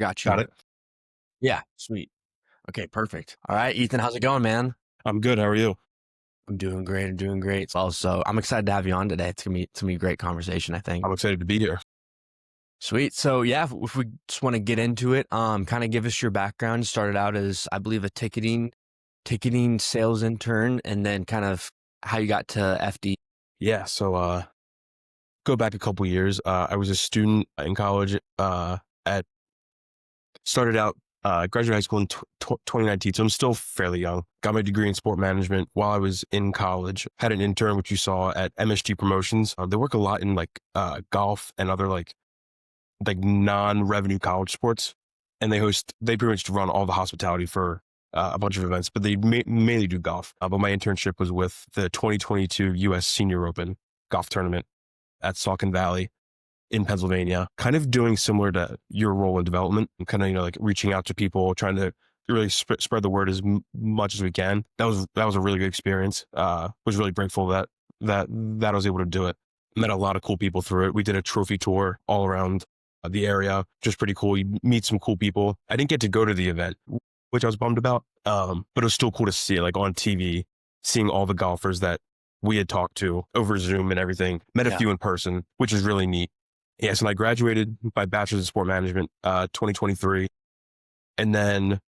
Got Got you. it. Yeah, sweet. Okay, perfect. All right, Ethan, how's it going, man? I'm good. How are you? I'm doing great. I'm doing great. Also, I'm excited to have you on today. It's gonna be a great conversation, I think. I'm excited to be here. Sweet. So yeah, if we just want to get into it, kind of give us your background. You started out as, I believe, a ticketing sales intern, and then kind of how you got to FD. Yeah. So, go back a couple years. I was a student in college. At started out, graduated high school in 2019. So I'm still fairly young. Got my degree in sport management while I was in college. Had an intern, which you saw at MSG Promotions. They work a lot in golf and other like non-revenue college sports, and they pretty much run all the hospitality for a bunch of events, but they mainly do golf. But my internship was with the 2022 U.S. Senior Open golf tournament at Saucon Valley in Pennsylvania, kind of doing similar to your role in development and kind of, like reaching out to people, trying to really spread the word as much as we can. That was a really good experience. Was really grateful that I was able to do it. Met a lot of cool people through it. We did a trophy tour all around the area, just pretty cool. You meet some cool people. I didn't get to go to the event, which I was bummed about. But it was still cool to see, like on TV, seeing all the golfers that we had talked to over Zoom and everything. Met a Yeah. few in person, which is really neat. Yeah, so I graduated my bachelor's in sport management, 2023. And then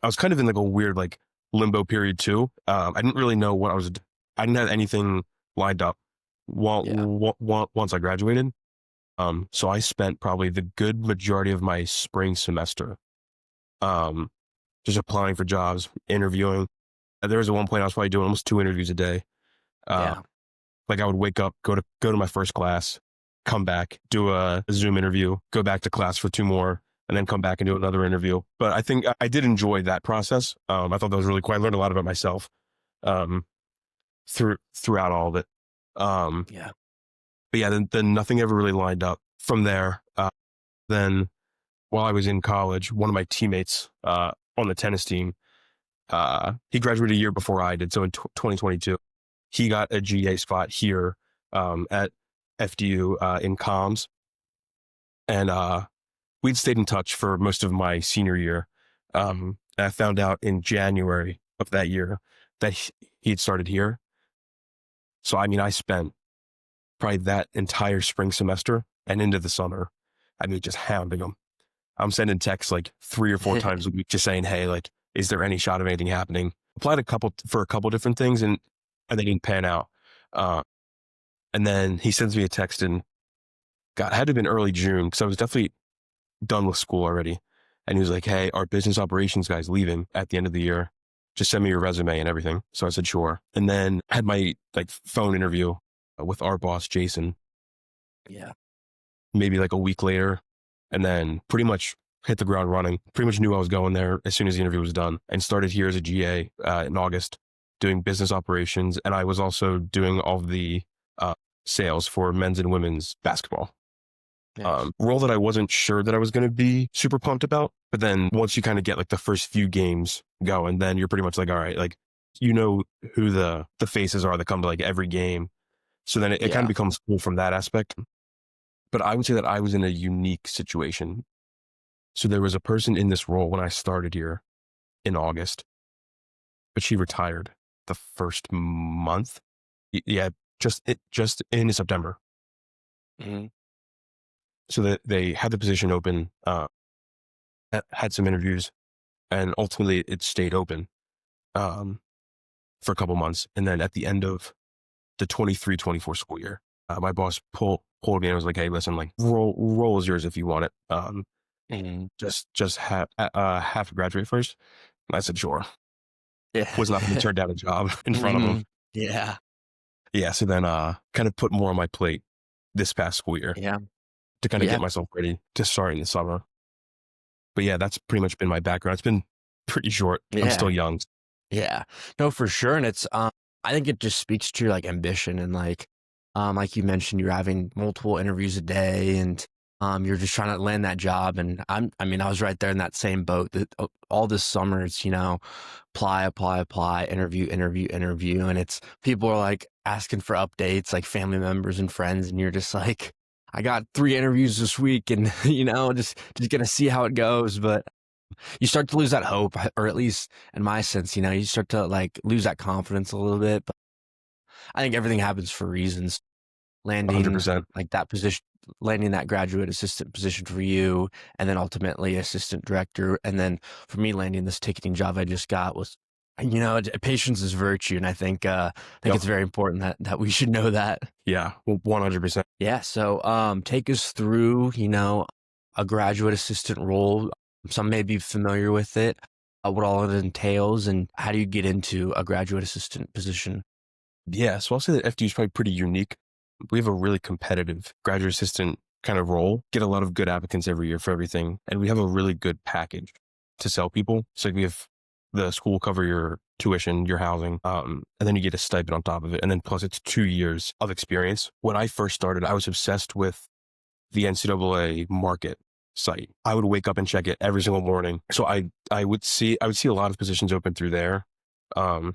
I was kind of in like a weird like limbo period too. I didn't really know I didn't have anything lined up Yeah. once I graduated. So I spent probably the good majority of my spring semester, just applying for jobs, interviewing. There was at one point I was probably doing almost 2 interviews a day. Uh, Yeah. like I would wake up, go to my first class, come back, do a Zoom interview, go back to class for 2 more, and then come back and do another interview. But I think I did enjoy that process. I thought that was really cool. I learned a lot about myself, um, throughout all of it. Yeah. But yeah, then nothing ever really lined up from there. Then while I was in college, one of my teammates, on the tennis team, he graduated a year before I did. So in 2022, he got a GA spot here, at FDU, in comms. And, we'd stayed in touch for most of my senior year. And I found out in January of that year that he'd started here. So, I mean, I spent probably that entire spring semester and into the summer, just hounding him. I'm sending texts like 3 or 4 times a week, just saying, "Hey, like, is there any shot of anything happening?" Applied for a couple different things, and they didn't pan out. Uh, and then he sends me a text, and God, it had to have been early June because I was definitely done with school already. And he was like, "Hey, our business operations guy's leaving at the end of the year. Just send me your resume and everything." So I said, "Sure." And then I had my like phone interview with our boss, Jason, Yeah. maybe like a week later, and then pretty much hit the ground running. Pretty much knew I was going there as soon as the interview was done, and started here as a GA, in August, doing business operations. And I was also doing all of the sales for men's and women's basketball. Nice. Role that I wasn't sure that I was going to be super pumped about. But then once you kind of get like the first few games going, then you're pretty much like, all right, like, you know who the faces are that come to like every game. So then it kind of Yeah. becomes cool from that aspect. But I would say that I was in a unique situation. So there was a person in this role when I started here in August, but she retired the first month. Yeah, just in September. Hmm. So that they had the position open, had some interviews, and ultimately it stayed open, um, for a couple months. And then at the end of the 23-24 school year, my boss pulled me and was like, "Hey, listen, like role is yours if you want it. Hmm. Just have to graduate first." And I said, "Sure." Yeah. Was not going to turn down a job in front of him. Hmm. Yeah. Yeah. So then, kind of put more on my plate this past school year Yeah. to kind of get Yeah. myself ready to start in the summer. But yeah, that's pretty much been my background. It's been pretty short. I'm Yeah. still young. Yeah. No, for sure. And it's, I think it just speaks to your like ambition and like you mentioned, you're having multiple interviews a day and, you're just trying to land that job. And I was right there in that same boat that all this summer it's, apply, interview. And it's people are like asking for updates, like family members and friends. And you're just like, I got 3 interviews this week and, just gonna see how it goes. But you start to lose that hope, or at least in my sense, you start to like lose that confidence a little bit. But I think everything happens for reasons. Landing 100%. like that position, landing that graduate assistant position for you, and then ultimately assistant director. And then for me, landing this ticketing job I just got was, patience is virtue. And I think Yep. it's very important that we should know that. Yeah. 100%. Yeah. So, take us through, a graduate assistant role. Some may be familiar with it, what all it entails, and how do you get into a graduate assistant position? Yeah. So I'll say that FDU is probably pretty unique. We have a really competitive graduate assistant kind of role, get a lot of good applicants every year for everything. And we have a really good package to sell people. So we have the school cover your tuition, your housing, and then you get a stipend on top of it. And then plus it's 2 years of experience. When I first started, I was obsessed with the NCAA market site. I would wake up and check it every single morning. So I would see a lot of positions open through there. Um,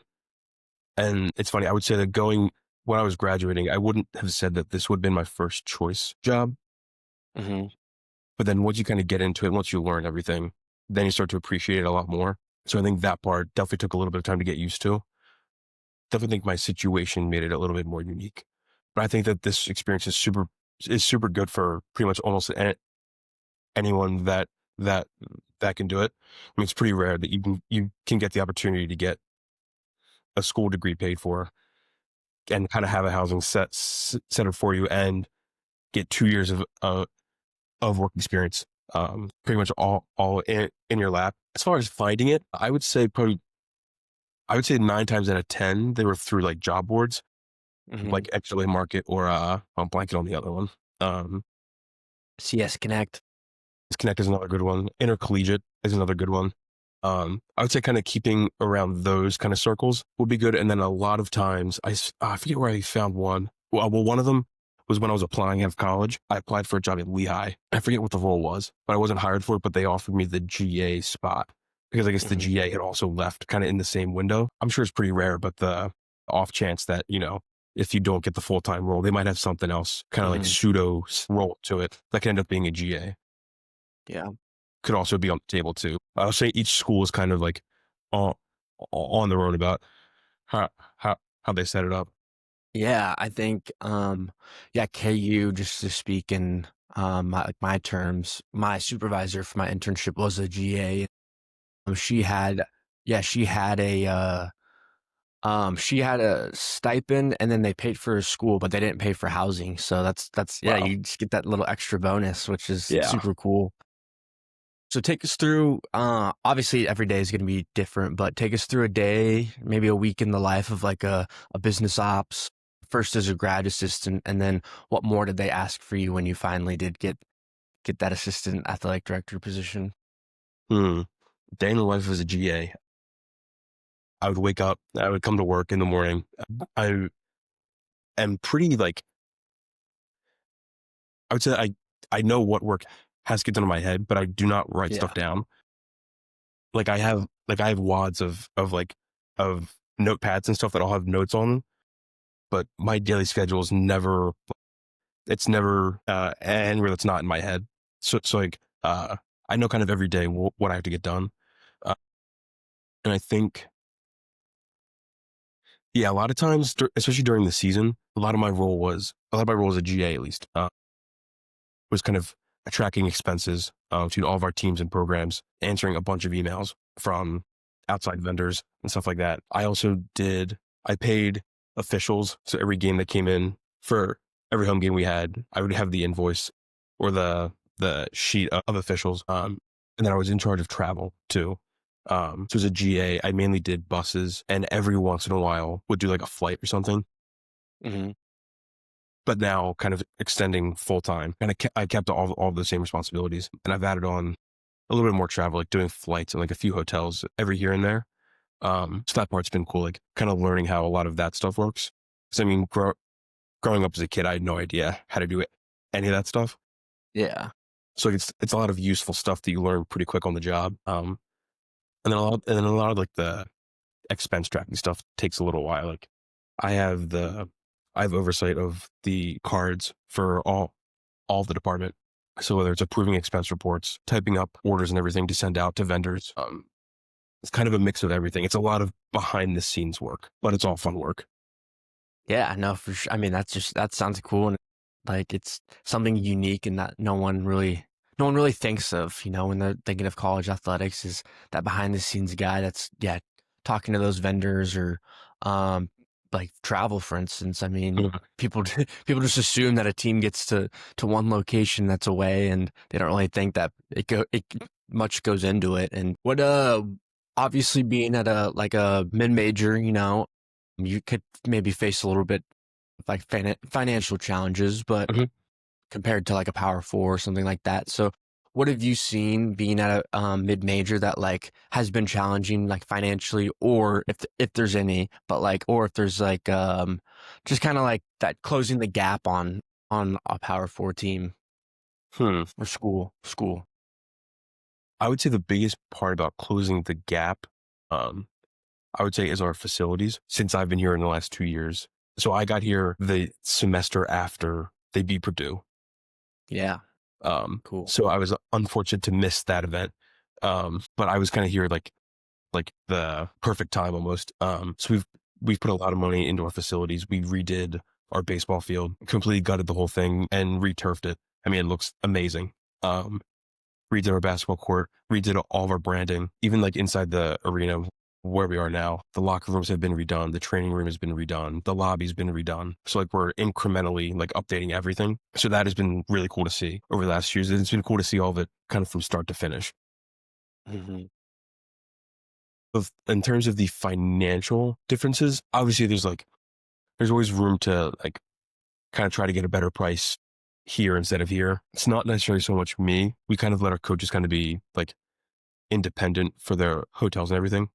and it's funny, I would say that when I was graduating, I wouldn't have said that this would have been my first choice job. Hmm. But then once you kind of get into it, once you learn everything, then you start to appreciate it a lot more. So I think that part definitely took a little bit of time to get used to. Definitely think my situation made it a little bit more unique. But I think that this experience is super good for pretty much almost anyone that can do it. I mean, it's pretty rare that you can get the opportunity to get a school degree paid for and kind of have a housing set up for you and get 2 years of work experience, pretty much all in your lap. As far as finding it, I would say 9 times out of 10 they were through like job boards, Hmm. like NCAA Market or I'm blanking on the other one. CS Connect. Connect is another good one. Intercollegiate is another good one. I would say kind of keeping around those kind of circles would be good. And then a lot of times, I forget where I found one. Well, one of them was when I was applying out of college. I applied for a job at Lehigh. I forget what the role was, but I wasn't hired for it, but they offered me the GA spot because I guess the Hmm. GA had also left kind of in the same window. I'm sure it's pretty rare, but the off chance that, if you don't get the full-time role, they might have something else kind of like Hmm. pseudo role to it that can end up being a GA. Yeah. Could also be on the table too. I'll say each school is kind of like on, on their own about how, how, how they set it up. Yeah, I think, yeah, KU, just to speak in my terms, my supervisor for my internship was a GA. She had, yeah, she had a stipend, and then they paid for her school, but they didn't pay for housing. So yeah, Wow. you just get that little extra bonus, which is Yeah. super cool. So take us through, obviously every day is going to be different, but take us through a day, maybe a week in the life of like a business ops, first as a grad assistant, and then what more did they ask for you when you finally did get that assistant athletic director position? Hmm. Day in the life as a GA. I would wake up. I would come to work in the morning. I am pretty like, I would say I know what work has to get done in my head, but I do not write Yeah. stuff down. Like I have wads of notepads and stuff that I'll have notes on them, but my daily schedule is never it's never anywhere that's not in my head. So like I know kind of every day what I have to get done, uh, and I think yeah, a lot of times, especially during the season, a lot of my role as a GA at least was kind of tracking expenses to all of our teams and programs, answering a bunch of emails from outside vendors and stuff like that. I paid officials. So every game that came in for every home game we had, I would have the invoice or the sheet of officials. And then I was in charge of travel too. So as a GA, I mainly did buses and every once in a while would do like a flight or something. Hmm. But now kind of extending full time. And I kept all the same responsibilities. And I've added on a little bit more travel, like doing flights and like a few hotels every here and there. So that part's been cool, like kind of learning how a lot of that stuff works. Because I mean, growing up as a kid, I had no idea how to do any of that stuff. Yeah. So it's a lot of useful stuff that you learn pretty quick on the job. And then a lot of like the expense tracking stuff takes a little while. Like I have I have oversight of the cards for all the department. So whether it's approving expense reports, typing up orders and everything to send out to vendors, it's kind of a mix of everything. It's a lot of behind the scenes work, but it's all fun work. Yeah, no, for sure. I mean, that sounds cool, and like it's something unique and that no one really thinks of, when they're thinking of college athletics is that behind the scenes guy that's talking to those vendors or um like travel, for instance. I mean, Mhm. people people just assume that a team gets to one location that's away, and they don't really think that it much goes into it. And what obviously being at a mid major, you could maybe face a little bit of like financial challenges, but Mhm. compared to like a power four or something like that. So what have you seen being at a mid major that like has been challenging like financially, or if there's any, but like, or if there's like just kind of like that closing the gap on a power four team Hmm. or school. I would say the biggest part about closing the gap, um, I would say, is our facilities since I've been here in the last 2 years. So I got here the semester after they beat Purdue. Yeah, cool. So I was unfortunate to miss that event. But I was kind of here like the perfect time almost. So we've put a lot of money into our facilities. We redid our baseball field, completely gutted the whole thing and returfed it. I mean, it looks amazing. Um, Redid our basketball court, redid all of our branding, even like inside the arena where we are now. The locker rooms have been redone. The training room has been redone. The lobby's been redone. So like we're incrementally like updating everything. So that has been really cool to see over the last years. It's been cool to see all of it kind of from start to finish. Hmm. In terms of the financial differences, obviously there's always room to like kind of try to get a better price here instead of here. It's not necessarily so much me. We kind of let our coaches kind of be like independent for their hotels and everything,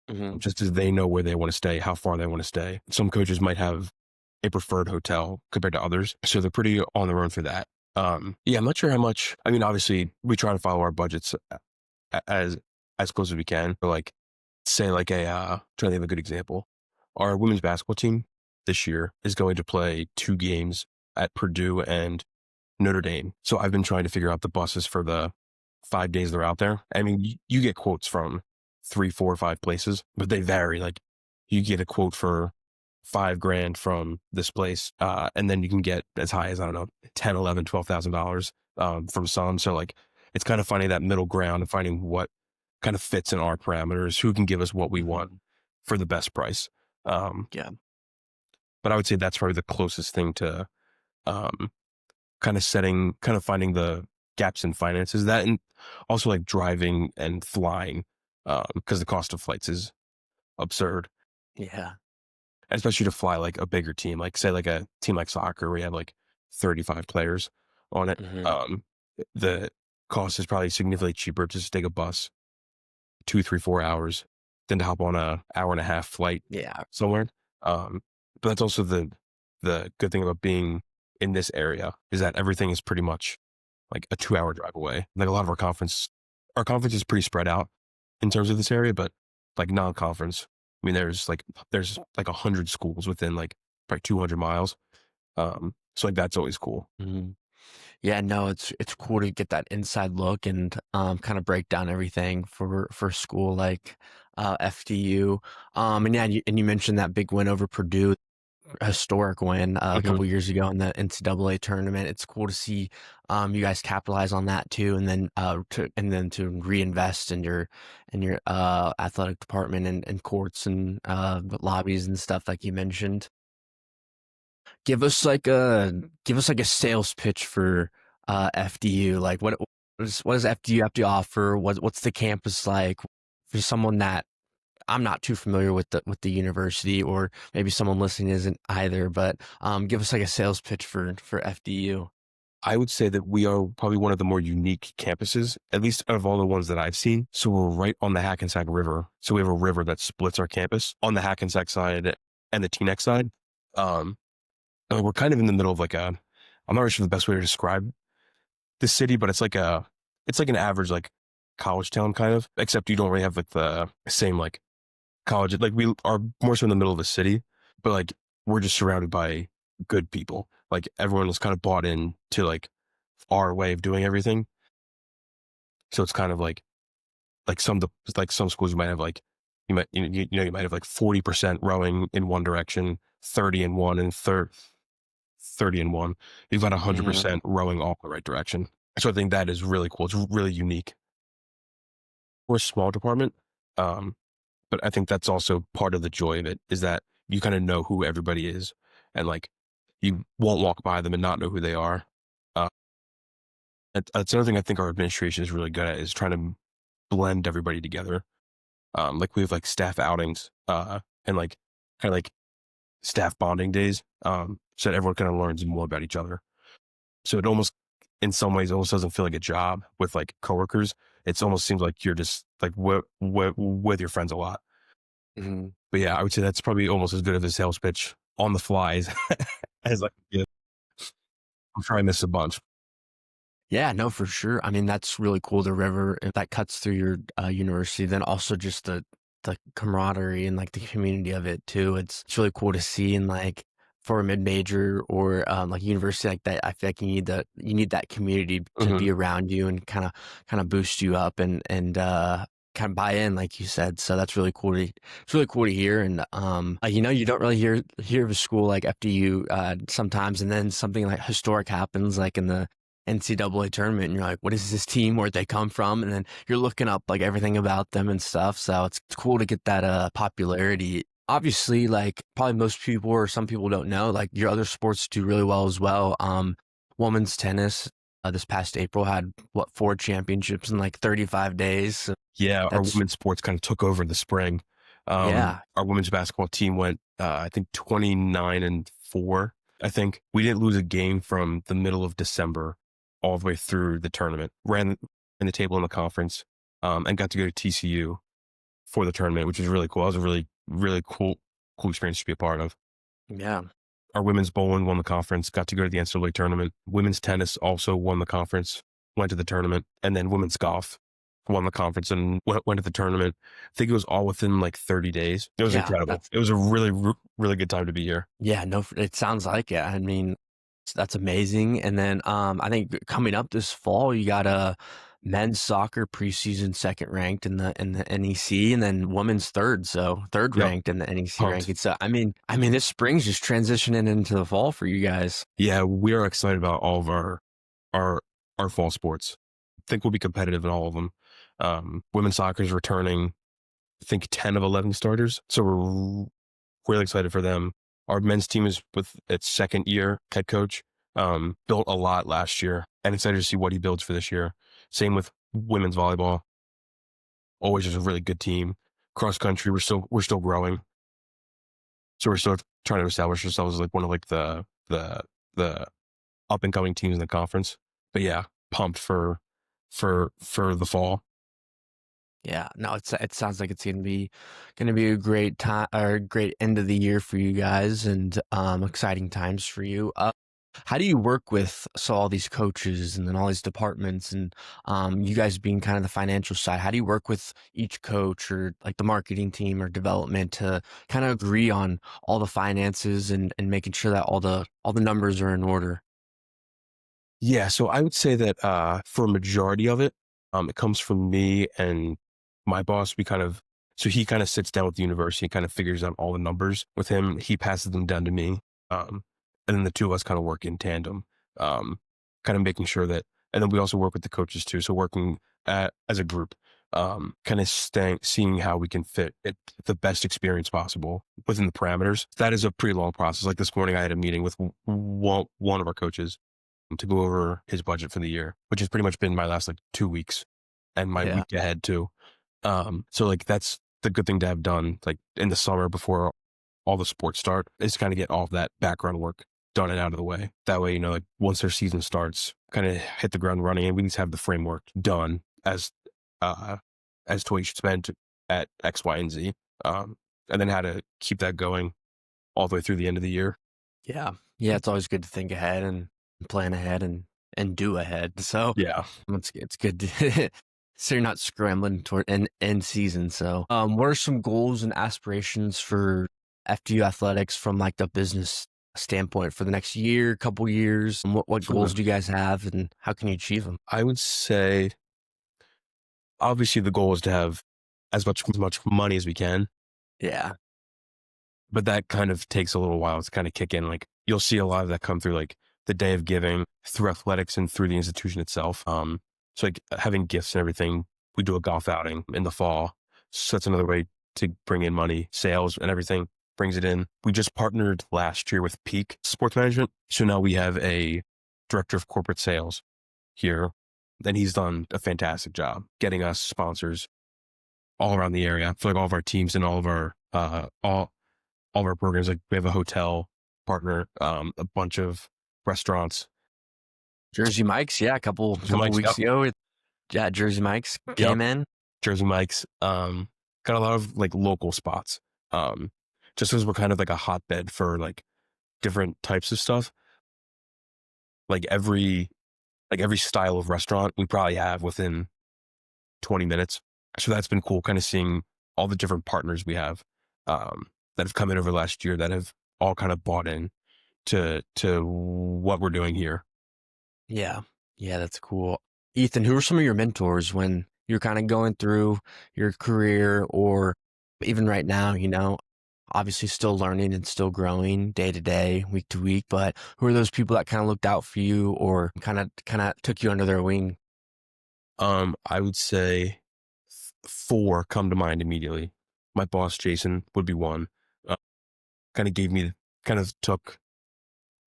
Hmm. just as they know where they want to stay, how far they want to stay. Some coaches might have a preferred hotel compared to others, so they're pretty on their own for that. Yeah, I'm not sure how much. I mean, obviously, we try to follow our budgets as as close as we can. But like, say like trying to think of a good example. Our women's basketball team this year is going to play 2 games at Purdue and Notre Dame. So I've been trying to figure out the buses for the 5 days they're out there. I mean, you get quotes from 3, 4, 5 places, but they vary. Like you get a quote for 5 grand from this place, and then you can get as high as, I don't know, 10, 11, $12,000 from some. So like, it's kind of finding that middle ground and finding what kind of fits in our parameters, who can give us what we want Hmm. for the best price. Um, Yeah. but I would say that's probably the closest thing to um, kind of finding the gaps in finances, that and also like driving and flying, because the cost of flights is absurd, Yeah. especially to fly like a bigger team, like say like a team like soccer where you have like 35 players on it. Hmm. The cost is probably significantly cheaper just to take a bus 2, 3, 4 hours than to hop on a hour and a half flight Yeah. somewhere. Um, but that's also the good thing about being in this area is that everything is pretty much like a 2 hour drive away. Like a lot of our conference is pretty spread out in terms of this area, but like non-conference, I mean, there's like 100 schools within like probably 200 miles. So like that's always cool. Hmm. Yeah, no, it's cool to get that inside look and kind of break down everything for school like FDU. And yeah, and you mentioned that big win over Purdue, a historic win a Mhm. couple years ago in the NCAA tournament. It's cool to see you guys capitalize on that too, and then to reinvest in your athletic department and courts and lobbies and stuff like you mentioned. Give us like a sales pitch for FDU. Like what does FDU have to offer? What's the campus like for someone that I'm not too familiar with the university, or maybe someone listening isn't either, but give us like a sales pitch for FDU. I would say that we are probably one of the more unique campuses, at least out of all the ones that I've seen. So we're right on the Hackensack River. So we have a river that splits our campus on the Hackensack side and the Teaneck side. Um, and we're kind of in the middle of like I'm not really sure the best way to describe the city, but it's like an average like college town kind of, except you don't really have like the same like college. Like we are more so in the middle of the city, but like we're just surrounded by good people. Like everyone is kind of bought in to like our way of doing everything. So it's kind of like some schools you might have like you might have like 40% rowing in one direction, 30 in one, and 30 in one. You've got Hmm. 100% rowing all the right direction. So I think that is really cool. It's really unique. We're a small department, um, but I think that's also part of the joy of it is that you kind of know who everybody is, and like you won't walk by them and not know who they are. Uh, that's another thing I think our administration is really good at is trying to blend everybody together. Like we have like staff outings, and like kind of like staff bonding days, so that everyone kind of learns more about each other. So it almost, in some ways, almost doesn't feel like a job with like coworkers. It almost seems like you're just like with your friends a lot. Hmm. But yeah, I would say that's probably almost as good of a sales pitch on the fly as I can get. I'm sure I missed a bunch. Yeah, no, for sure. I mean, that's really cool. The river that cuts through your university, then also just the camaraderie and like the community of it too. It's really cool to see. And like for a mid major or like university like that, I feel like you need that community to Hmm. be around you and kind of boost you up and kind of buy in, like you said. So that's really cool. It's really cool to hear. And you don't really hear of a school like FDU sometimes, and then something like historic happens, like in the NCAA tournament, and you're like, what is this team? Where'd they come from? And then you're looking up like everything about them and stuff. So it's cool to get that popularity. Obviously, like probably most people or some people don't know, like your other sports do really well as well. Women's tennis this past April had what 4 championships in like 35 days. So Yeah, our that's women's sports kind of took over in the spring. yeah, Our women's basketball team went, I think, 29-4. I think we didn't lose a game from the middle of December all the way through the tournament. Ran in the table in the conference, and got to go to TCU for the tournament, which was really cool. That was a really, really cool experience to be a part of. yeah. Our women's bowling won the conference, got to go to the NCAA tournament. Women's tennis also won the conference, went to the tournament, and then women's golf won the conference and went to the tournament. I think it was all within like 30 days. It was Yeah, incredible. It was a really, really good time to be here. yeah, no, it sounds like it. I mean, that's amazing. And then I think coming up this fall, you got a men's soccer preseason second ranked in the NEC, and then women's third, so third Yep. ranked in the NEC Pumped. ranking. So I mean, this spring's just transitioning into the fall for you guys. Yeah, we are excited about all of our our fall sports. I think we'll be competitive in all of them. Women's soccer is returning, I think 10 of 11 starters. So we're really excited for them. Our men's team is with its second year head coach. Built a lot last year and excited to see what he builds for this year. Same with women's volleyball. Always just a really good team. Cross country, we're still growing. So we're still trying to establish ourselves as like one of like the up and coming teams in the conference. But yeah, pumped for the fall. Yeah, no, it sounds like it's gonna be a great time or a great end of the year for you guys, and exciting times for you. How do you work with all these coaches and then all these departments and you guys being kind of the financial side? How do you work with each coach or like the marketing team or development to kind of agree on all the finances and making sure that all the numbers are in order? Yeah, so I would say that for a majority of it, it comes from me and my boss. So he kind of sits down with the university, kind of figures out all the numbers with him. He passes them down to me, and then the two of us kind of work in tandem, um, kind of making sure that. And then we also work with the coaches too. So working as a group, kind of seeing how we can fit it the best experience possible within the parameters. That is a pretty long process. Like this morning, I had a meeting with one of our coaches to go over his budget for the year, which has pretty much been my last like 2 weeks and my Yeah. week ahead too. So like that's the good thing to have done like in the summer before all the sports start is kind of get all of that background work done and out of the way. That way, like once their season starts, kind of hit the ground running and we need to have the framework done uh, as to what you should spend at X, Y, and Z. And then how to keep that going all the way through the end of the year. Yeah. Yeah, it's always good to think ahead and plan ahead and do ahead. So Yeah. it's good to so you're not scrambling toward end season. So what are some goals and aspirations for FDU athletics from like the business standpoint for the next year, couple years? And what Sure. goals do you guys have, and how can you achieve them? I would say obviously the goal is to have as much money as we can, Yeah. but that kind of takes a little while to kind of kick in. Like you'll see a lot of that come through like the day of giving through athletics and through the institution itself. So like having gifts and everything. We do a golf outing in the fall. So that's another way to bring in money, sales and everything brings it in. We just partnered last year with Peak Sports Management. So now we have a director of corporate sales here, and he's done a fantastic job getting us sponsors all around the area for like all of our teams and all of our all of our programs. Like we have a hotel partner, a bunch of restaurants. Jersey Mike's, yeah, a couple Mike's, yep, weeks ago. Yeah, Jersey Mike's yep, came in. Jersey Mike's. Got a lot of like local spots. Just because we're kind of like a hotbed for like different types of stuff. Like every style of restaurant we probably have within 20 minutes. So that's been cool, kind of seeing all the different partners we have that have come in over the last year that have all kind of bought in to what we're doing here. Yeah. Yeah, that's cool. Ethan, who are some of your mentors when you're kind of going through your career, or even right now, obviously still learning and still growing day to day, week to week, but who are those people that kind of looked out for you or kind of took you under their wing? I would say four come to mind immediately. My boss, Jason, would be one. Uh, kind of took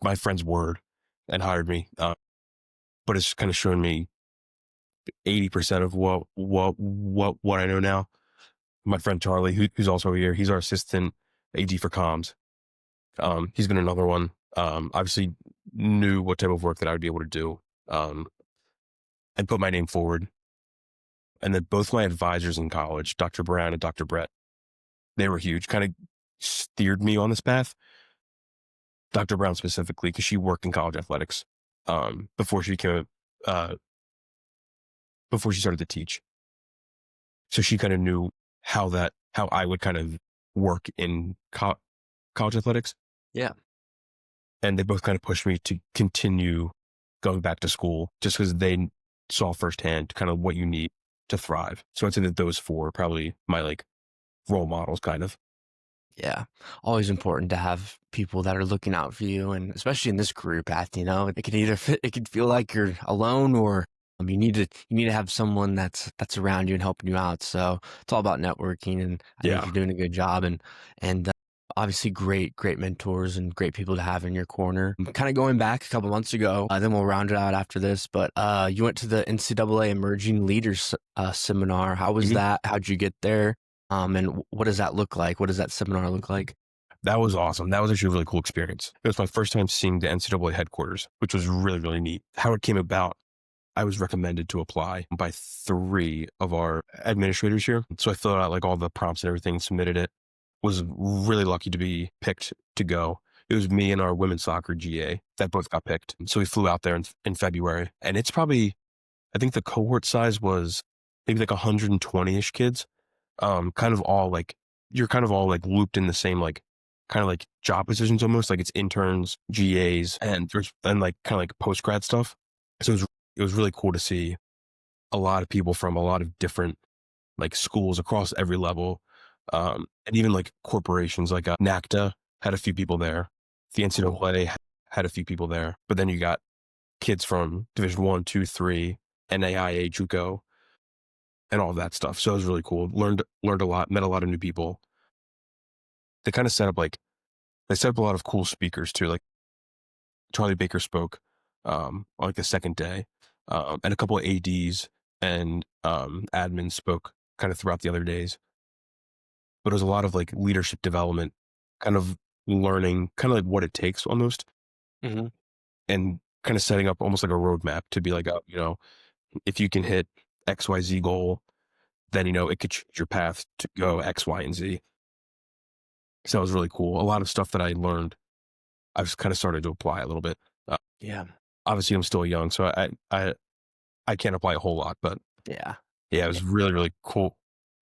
my friend's word and hired me. But it's kind of shown me 80% of what I know now. My friend Charlie, who's also here, he's our assistant AD for comms. He's been another one. Obviously knew what type of work that I would be able to do, and put my name forward. And then both my advisors in college, Dr. Brown and Dr. Brett, they were huge, kind of steered me on this path. Dr. Brown specifically, because she worked in college athletics before she became before she started to teach. So she kind of knew how I would kind of work in college athletics. Yeah. And they both kind of pushed me to continue going back to school just because they saw firsthand kind of what you need to thrive. So I'd say that those four are probably my like role models kind of. Yeah. Always important to have people that are looking out for you. And especially in this career path, it can it can feel like you're alone, or you need to have someone that's around you and helping you out. So it's all about networking, and I think Yeah. you're doing a good job, and obviously great mentors and great people to have in your corner. Kind of going back a couple months ago, then we'll round it out after this, but you went to the NCAA Emerging Leaders seminar. How was that? How'd you get there? And what does that look like? What does that seminar look like? That was awesome. That was actually a really cool experience. It was my first time seeing the NCAA headquarters, which was really, really neat. How it came about, I was recommended to apply by 3 of our administrators here. So I filled out like all the prompts and everything, submitted it. Was really lucky to be picked to go. It was me and our women's soccer GA that both got picked. So we flew out there in February, and it's probably, I think the cohort size was maybe like 120-ish kids. Kind of all like, you're kind of all like looped in the same, like kind of like job positions almost, like it's interns, GAs, and like kind of like post-grad stuff. So it was really cool to see a lot of people from a lot of different like schools across every level. And even like corporations like NACTA had a few people there. The NCAA had a few people there, but then you got kids from Division 1, 2, 3, NAIA, JUCO, and all of that stuff. So it was really cool. Learned a lot, met a lot of new people. They kind of they set up a lot of cool speakers too. Like Charlie Baker spoke on like the second day, and a couple of ADs and admins spoke kind of throughout the other days. But it was a lot of like leadership development, kind of learning kind of like what it takes almost, Mm-hmm. and kind of setting up almost like a roadmap to be like, if you can hit XYZ goal, then, it could change your path to go X, Y, and Z. So it was really cool. A lot of stuff that I learned, I've kind of started to apply a little bit. Yeah. Obviously I'm still young, so I can't apply a whole lot, but Yeah. yeah, it was really, really cool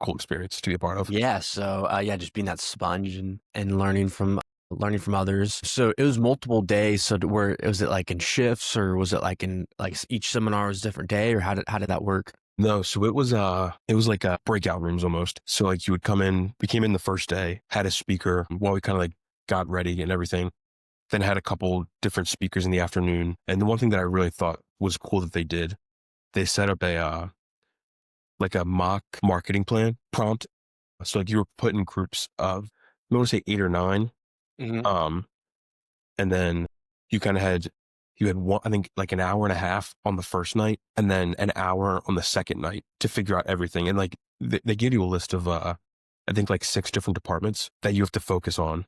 experience to be a part of. Yeah. So, just being that sponge and learning from learning from others. So it was multiple days. So where was it like in shifts, or was it like in like each seminar was a different day, or how did that work? No, so it was like breakout rooms almost. So like you would come in, we came in the first day, had a speaker while we kind of like got ready and everything. Then had a couple different speakers in the afternoon. And the one thing that I really thought was cool that they did, they set up a like a mock marketing plan prompt. So like you were put in groups of, I want to say 8 or 9. Hmm. Um, and then you kind of had one, I think like an hour and a half on the first night, and then an hour on the second night to figure out everything. And like they give you a list of I think like 6 different departments that you have to focus on,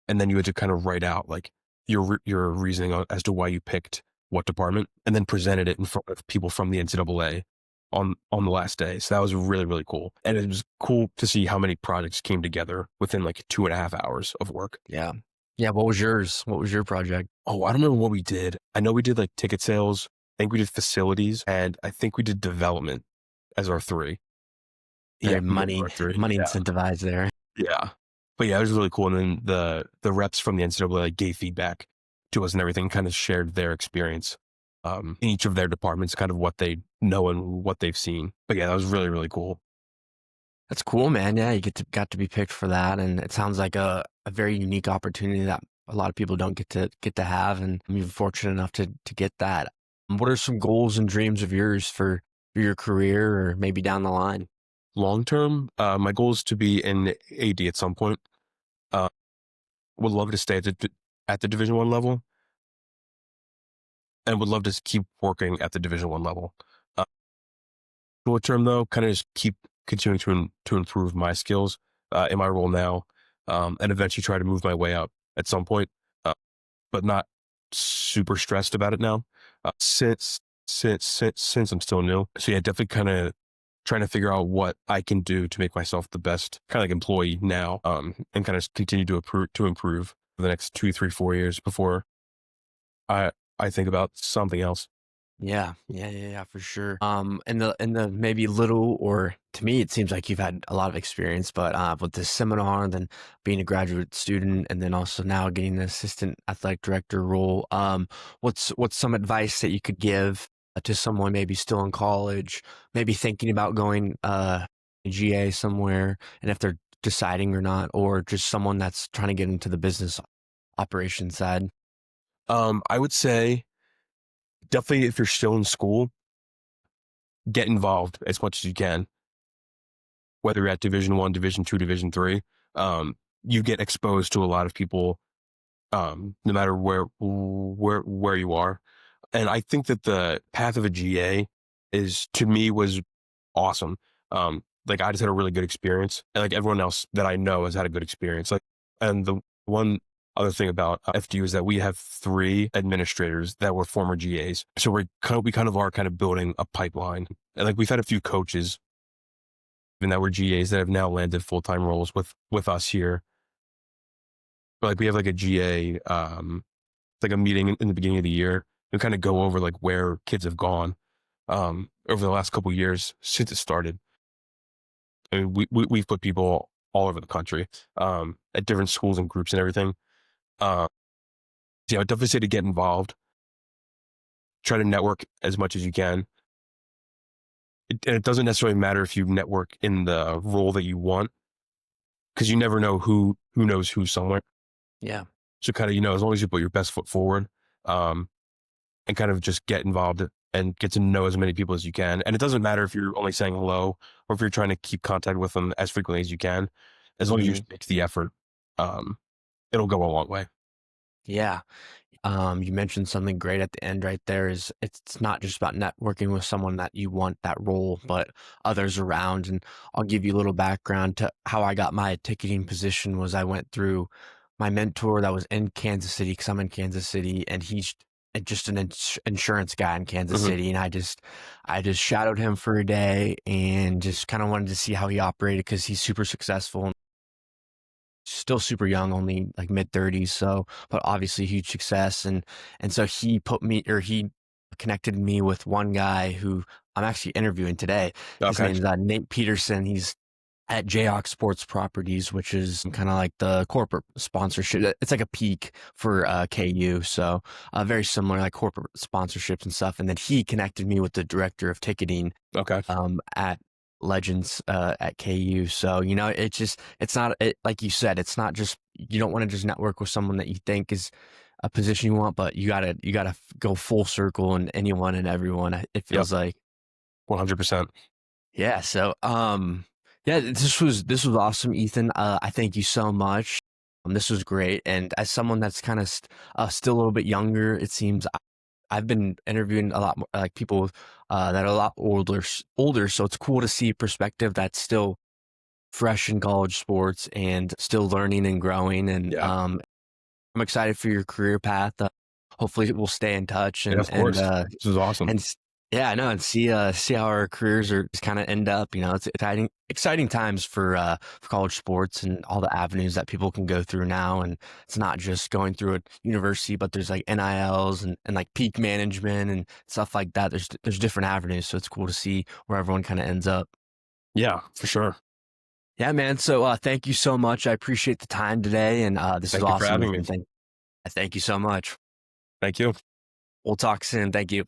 and then you had to kind of write out like your reasoning as to why you picked what department, and then presented it in front of people from the NCAA on the last day. So that was really, really cool. And it was cool to see how many projects came together within like 2.5 hours of work. Yeah. Yeah. What was yours? What was your project? Oh, I don't remember what we did. I know we did like ticket sales. I think we did facilities, and I think we did development as our 3. Yeah, Very maybe money, our 3. money Yeah. incentivized there. Yeah. But yeah, it was really cool. And then the reps from the NCAA like gave feedback to us and everything, kind of shared their experience in each of their departments, kind of what they know and what they've seen. But yeah, that was really, really cool. That's cool, man. Yeah, you got to be picked for that, and it sounds like a very unique opportunity that a lot of people don't get to have, and I'm even fortunate enough to get that. What are some goals and dreams of yours for your career, or maybe down the line? Long term, my goal is to be in AD at some point. Uh, would love to stay at the Division 1 level, and would love to keep working at the Division 1 level. Uh, Short term though, kind of just keep continuing to improve my skills in my role now, and eventually try to move my way up at some point, but not super stressed about it now, since I'm still new. So yeah, definitely kind of trying to figure out what I can do to make myself the best kind of like employee now, and kind of continue to improve for the next 2, 3, 4 years before I I think about something else. Yeah, yeah, for sure. In the maybe little, or to me, it seems like you've had a lot of experience, but with this seminar, then being a graduate student, and then also now getting the assistant athletic director role. What's some advice that you could give to someone maybe still in college, maybe thinking about going GA somewhere, and if they're deciding or not, or just someone that's trying to get into the business operation side? I would say definitely if you're still in school, get involved as much as you can, whether you're at Division 1, Division 2, Division 3. You get exposed to a lot of people, no matter where you are. And I think that the path of a GA is, to me, was awesome. Like I just had a really good experience, and like everyone else that I know has had a good experience. Like, and the one other thing about FDU is that we have 3 administrators that were former GAs, so we kind of are kind of building a pipeline. And like we've had a few coaches, even that were GAs, that have now landed full-time roles with us here. But like we have like a GA, like a meeting in the beginning of the year. We kind of go over like where kids have gone over the last couple of years since it started. I mean, we've put people all over the country, at different schools and groups and everything. Uh, yeah, I'd definitely say to get involved, try to network as much as you can. And it doesn't necessarily matter if you network in the role that you want, because you never know who knows who somewhere. Yeah. So kind of, as long as you put your best foot forward, um, and kind of just get involved and get to know as many people as you can. And it doesn't matter if you're only saying hello or if you're trying to keep contact with them as frequently as you can. As long as you Hmm. make the effort, um, it'll go a long way. Yeah. You mentioned something great at the end right there, is it's not just about networking with someone that you want that role, but others around. And I'll give you a little background to how I got my ticketing position. Was I went through my mentor that was in Kansas City, because I'm in Kansas City, and he's just an insurance guy in Kansas Hmm. City. And I just shadowed him for a day and just kind of wanted to see how he operated, because he's super successful, still super young, only like mid 30s. So, but obviously huge success. And so he connected me with one guy who I'm actually interviewing today. His Okay. name's Nate Peterson. He's at Jayhawk Sports Properties, which is kind of like the corporate sponsorship. It's like a peak for KU. So very similar, like corporate sponsorships and stuff. And then he connected me with the director of ticketing Okay. at Legends at KU. So, it's not, like you said, it's not just, you don't want to just network with someone that you think is a position you want, but you gotta go full circle and anyone and everyone, it Yep. feels like. 100%. Yeah. So, yeah, this was awesome, Ethan. I thank you so much. This was great. And as someone that's kind of still a little bit younger, it seems I've been interviewing a lot more like people that are a lot older. So it's cool to see perspective that's still fresh in college sports and still learning and growing. And Yeah. I'm excited for your career path. Hopefully, we'll stay in touch Yeah, of course. This is awesome. Yeah, I know, and see how our careers are just kind of end up. It's exciting times for college sports and all the avenues that people can go through now. And it's not just going through a university, but there's like NILs and like peak management and stuff like that. There's different avenues, so it's cool to see where everyone kind of ends up. Yeah, for sure. Yeah, man. So thank you so much. I appreciate the time today, and this is Thank you for awesome. having me. Thank you so much. Thank you. We'll talk soon. Thank you.